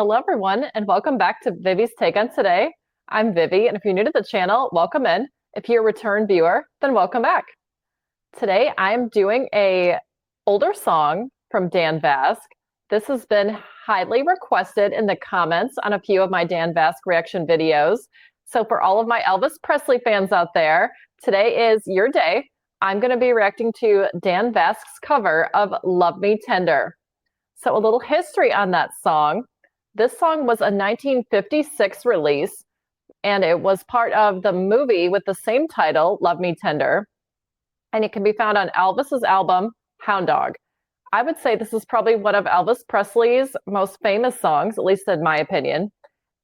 Hello, everyone, and welcome back to Vivi's Take on Today. I'm Vivi, and if you're new to the channel, welcome in. If you're a return viewer, then welcome back. Today, I'm doing a older song from Dan Vasc. This has been highly requested in the comments on a few of my Dan Vasc reaction videos. So for all of my Elvis Presley fans out there, today is your day. I'm going to be reacting to Dan Vasc's cover of Love Me Tender. So a little history on that song. This song was a 1956 release, and it was part of the movie with the same title, Love Me Tender. And it can be found on Elvis's album, Hound Dog. I would say this is probably one of Elvis Presley's most famous songs, at least in my opinion.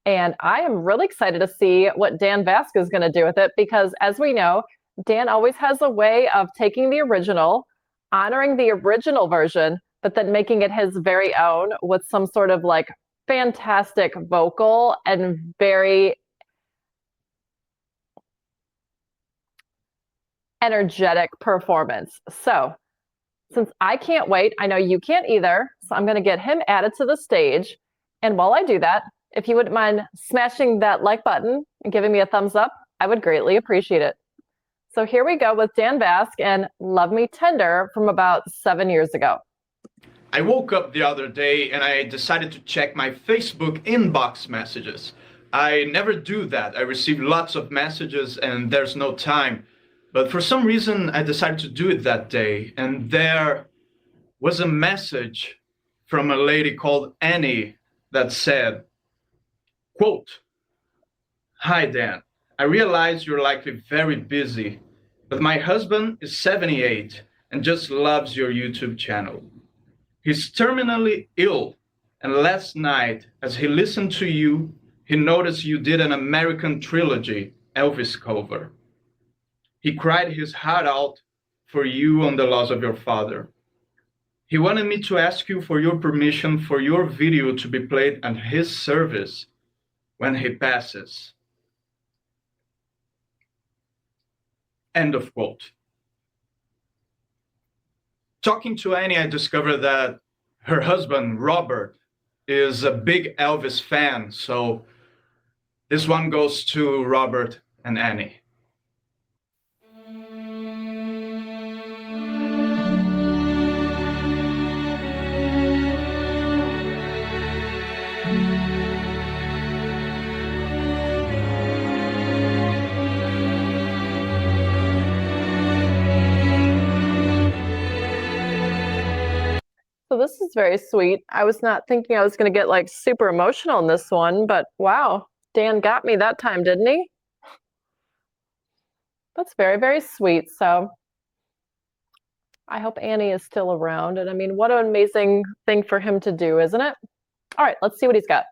And I am really excited to see what Dan Vasc is going to do with it, because as we know, Dan always has a way of taking the original, honoring the original version, but then making it his very own with some sort of like fantastic vocal and very energetic performance. So since I can't wait, I know you can't either, so I'm going to get him added to the stage. And while I do that, if you wouldn't mind smashing that like button and giving me a thumbs up, I would greatly appreciate it. So here we go with Dan Vasc and Love Me Tender from about 7 years ago. I woke up the other day and I decided to check my Facebook inbox messages. I never do that. I receive lots of messages and there's no time. But for some reason, I decided to do it that day. And there was a message from a lady called Annie that said, quote, "Hi, Dan. I realize you're likely very busy, but my husband is 78 and just loves your YouTube channel. He's terminally ill, and last night, as he listened to you, he noticed you did an American Trilogy Elvis cover. He cried his heart out for you on the loss of your father. He wanted me to ask you for your permission for your video to be played at his service when he passes." End of quote. Talking to Annie, I discovered that her husband, Robert, is a big Elvis fan. So this one goes to Robert and Annie. So this is very sweet. I was not thinking I was going to get like super emotional in this one, but wow, Dan got me that time, didn't he? That's very, very sweet. So I hope Annie is still around. And I mean, what an amazing thing for him to do, isn't it? All right, let's see what he's got.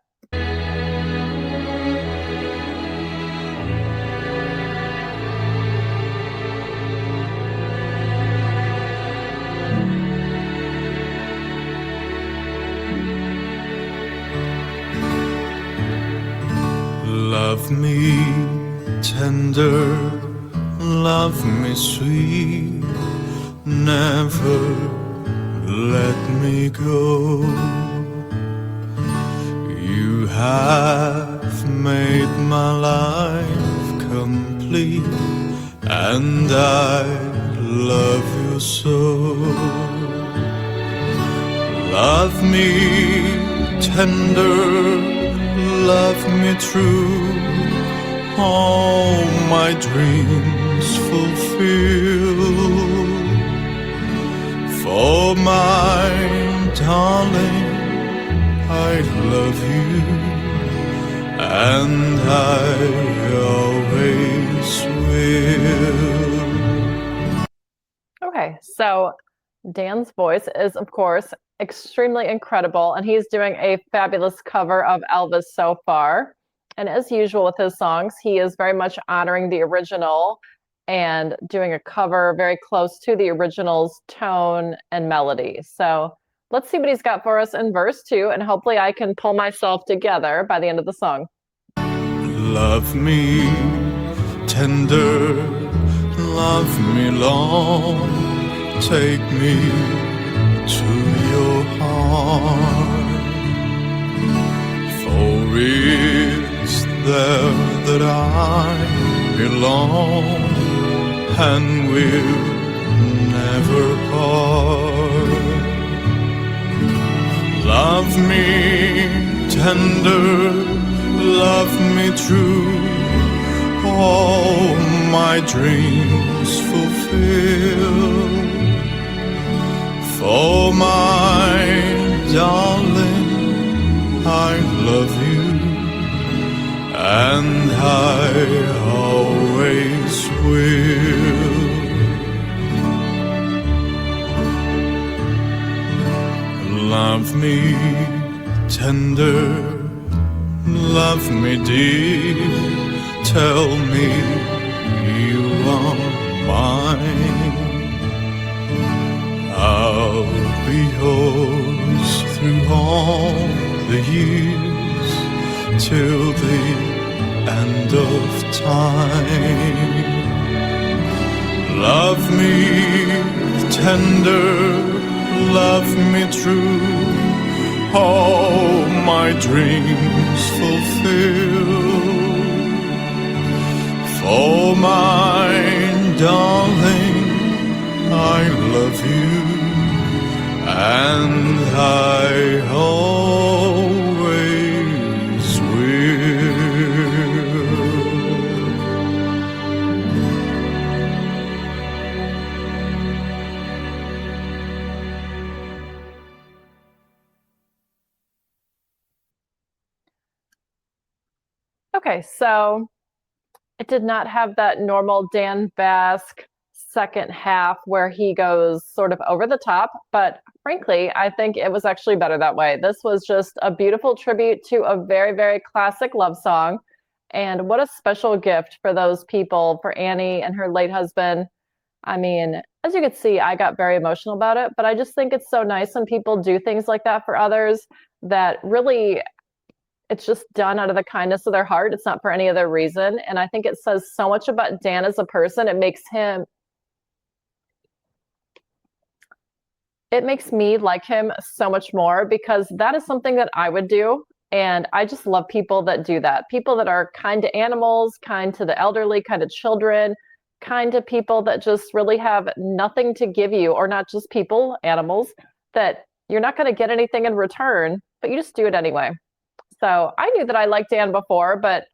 Love me tender, love me sweet, never let me go. You have made my life complete, and I love you so. Love me tender, love me true, all my dreams fulfill. For my darling, I love you, and I always will. Okay, so Dan's voice is, of course, extremely incredible, and he's doing a fabulous cover of Elvis so far. And as usual with his songs, he is very much honoring the original and doing a cover very close to the original's tone and melody. So let's see what he's got for us in verse 2, and hopefully I can pull myself together by the end of the song. Love me tender, love me long, take me to your heart. there that I belong, and we'll never part. Love me tender, love me true, all my dreams fulfill. For my darling, I love you, and I always will. Love me tender, love me dear, tell me you are mine. I'll be yours through all the years, till the end of time. Love me tender, love me true, all my dreams fulfill. For my darling, I love you, and I always will. Okay, so it did not have that normal Dan Vasc second half where he goes sort of over the top, but frankly, I think it was actually better that way. This was just a beautiful tribute to a very, very classic love song. And what a special gift for those people, for Annie and her late husband. I mean, as you can see, I got very emotional about it, but I just think it's so nice when people do things like that for others, that really it's just done out of the kindness of their heart. It's not for any other reason. And I think it says so much about Dan as a person. It makes me like him so much more, because that is something that I would do. And I just love people that do that. People that are kind to animals, kind to the elderly, kind to children, kind to people that just really have nothing to give you, or not just people, animals, that you're not going to get anything in return, but you just do it anyway. So I knew that I liked Dan before, but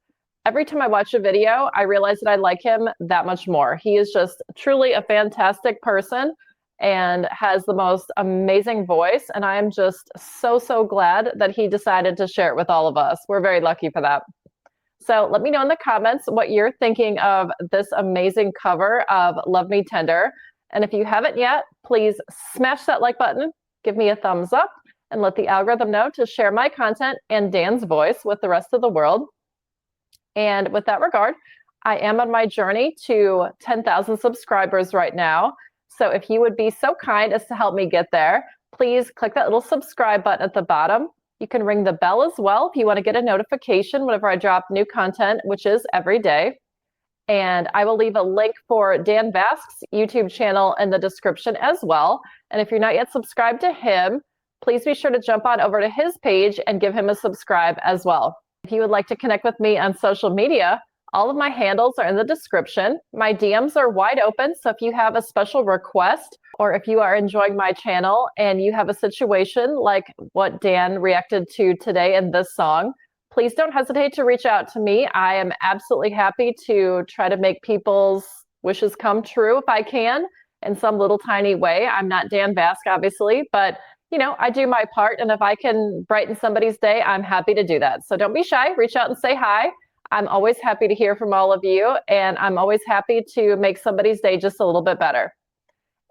every time I watch a video, I realize that I like him that much more. He is just truly a fantastic person and has the most amazing voice. And I am just so, so glad that he decided to share it with all of us. We're very lucky for that. So let me know in the comments what you're thinking of this amazing cover of Love Me Tender. And if you haven't yet, please smash that like button, give me a thumbs up, and let the algorithm know to share my content and Dan's voice with the rest of the world. And with that regard, I am on my journey to 10,000 subscribers right now. So if you would be so kind as to help me get there, please click that little subscribe button at the bottom. You can ring the bell as well if you want to get a notification whenever I drop new content, which is every day. And I will leave a link for Dan Vasc's YouTube channel in the description as well. And if you're not yet subscribed to him, please be sure to jump on over to his page and give him a subscribe as well. If you would like to connect with me on social media, all of my handles are in the description. My DMs are wide open, so if you have a special request, or if you are enjoying my channel and you have a situation like what Dan reacted to today in this song, please don't hesitate to reach out to me. I am absolutely happy to try to make people's wishes come true if I can in some little tiny way. I'm not Dan Vasc, obviously, but you know, I do my part, and if I can brighten somebody's day, I'm happy to do that. So don't be shy, reach out and say hi. I'm always happy to hear from all of you, and I'm always happy to make somebody's day just a little bit better.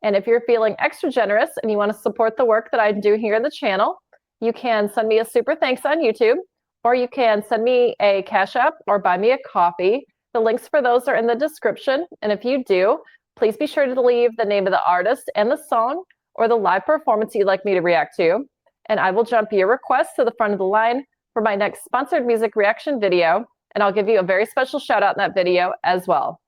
And if you're feeling extra generous and you want to support the work that I do here in the channel, you can send me a super thanks on YouTube, or you can send me a Cash App or buy me a coffee. The links for those are in the description. And if you do, please be sure to leave the name of the artist and the song, or the live performance you'd like me to react to, and I will jump your request to the front of the line for my next sponsored music reaction video, and I'll give you a very special shout out in that video as well.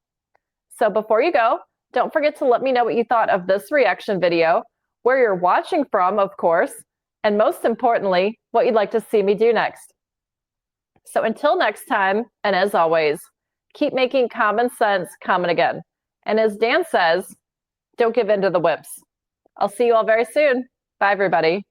So before you go, don't forget to let me know what you thought of this reaction video, where you're watching from, of course, and most importantly, what you'd like to see me do next. So until next time, and as always, keep making common sense common again. And as Dan says, don't give in to the whips. I'll see you all very soon. Bye, everybody.